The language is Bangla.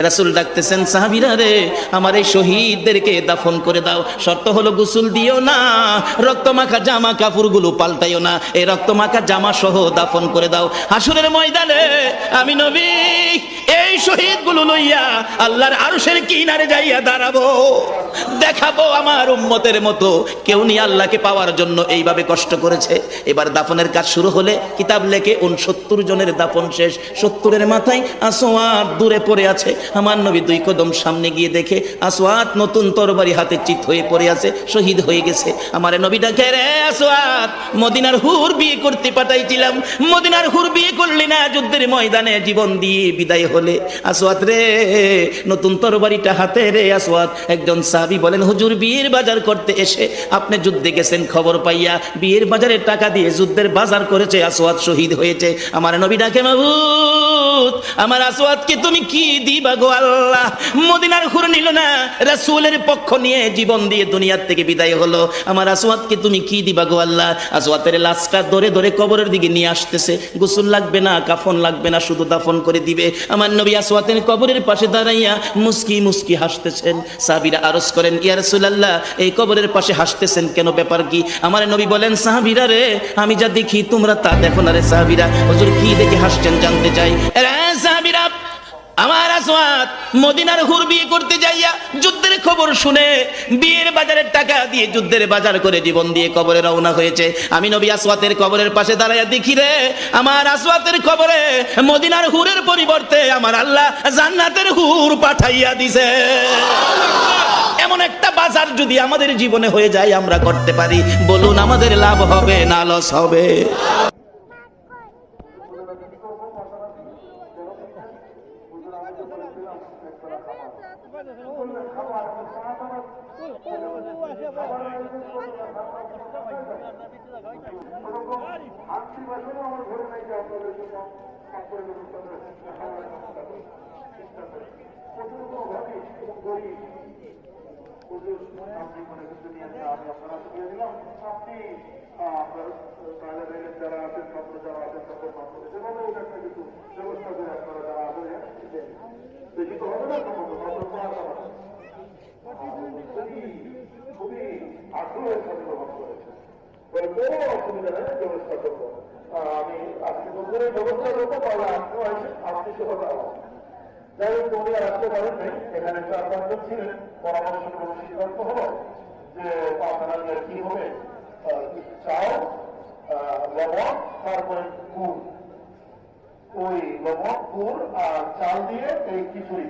রাসূল ডাকতেছেন, সাহাবীরা রে, আমার এই শহীদদেরকে দাফন করে দাও। শর্ত হলো গোসল দিও না, রক্তমাখা জামা কাপড়গুলো পাল্টাইও না, এই রক্তমাখা জামা সহ দাফন করে দাও। হাসরের ময়দানে আমি নবী এই শহীদগুলো লইয়া আল্লাহর আরশের কিনারে যাইয়া দাঁড়াবো, দেখাবো আমার উম্মতের মতো কেউ নি আল্লাহকে পাওয়ার জন্য এইভাবে কষ্ট করেছে। এবার দাফনের কাজ শুরু হলে কিতাব লেখে 69 জনের দাফন শেষ। 70-এর মাথায় আসওয়াদ দূরে পড়ে আছে। আমার নবী 2 কদম সামনে গিয়ে দেখে আসওয়াদ নতুন তরবারি হাতে চিত হয়ে পড়ে আছে, শহীদ হয়ে গেছে। আমার নবী ডাকে, রে আসওয়াদ, মদিনার হুর বিয়ে করতে পাঠাইছিলাম, মদিনার হুর বিয়ে করলি না, যুদ্ধের ময়দানে জীবন দিয়ে বিদায় হলে। আসওয়াদ রে, নতুন তরবারিটা হাতে রে। আসওয়াদ একজন সাহাবী বলেন, হুজুর বিয়ের বাজার করতে এসে আপনি যুদ্ধে গেছেন, খবর পাইয়া বিয়ের বাজারে টাকা দিয়ে যুদ্ধের বাজার করেছে, আসওয়াদ শহীদ হয়েছে। আমার নবী ডাকে, মাবুদ আমার আসওয়াদকে তুমি কি দিবা গো আল্লাহ? মদিনার হুর নিল না, রাসূলের পক্ষ নিয়ে জীবন দিয়ে দুনিয়ার থেকে বিদায় হলো, আমার আসওয়াদকে তুমি কি দিবা গো আল্লাহ? আসওয়াদের লাশটা ধরে ধরে কবরের দিকে নিয়ে আসতেছে। গোসল লাগবে না, কাফন লাগবে না, শুধু দাফন করে দিবে। আমার নবী আসওয়াদের কবরের পাশে দাঁড়াইয়া মুস্কি মুস্কি হাসতেছেন। সাহাবীরা আরজ করেন, ইয়া রাসূলুল্লাহ, এই কবরের পাশে হাসতেছেন কেন, ব্যাপার কি? আমার নবী বলেন, সাহাবীরা রে, আমি যা দেখি তোমরা তা দেখো না রে। সাহাবীরা, হুজুর কি দেখে হাসছেন জানতে চাই। সাহাবীরা, আমার আসওয়াদ মদিনার হুর বিয়ে করতে যাইয়া যুদ্ধের খবর শুনে বিয়ের বাজারের টাকা দিয়ে যুদ্ধের বাজার করে জীবন দিয়ে কবরে রওনা হয়েছে। আমি নবী আসওয়াদের কবরের পাশে দাঁড়াইয়া দেখি রে, আমার আসওয়াদের কবরে মদিনার হুরের পরিবর্তে আমার আল্লাহ জান্নাতের হুর পাঠাইয়া দিছে। এমন একটা বাজার যদি আমাদের জীবনে হয়ে যায়, আমরা করতে পারি, বলুন আমাদের লাভ হবে না লস হবে? খুবই আগ্রহের সাথে গ্রহণ করেছে, কোনো অসুবিধা নেই, ব্যবস্থা করবো। আমি আজকে বলতে ব্যবস্থা করবো, তাহলে আপনিও আসেন, আপনি সেভাবে আমার যাই হোক উনি আর আসতে পারেন নাই। এখানে 4-5 জন ছিলেন, পরামর্শ করে সিদ্ধান্ত হলো যে আপনারা কি হবে, চাল, লবণ, তারপরে গুড়, ওই লবণ গুড় আর চাল দিয়ে এই খিচুড়ি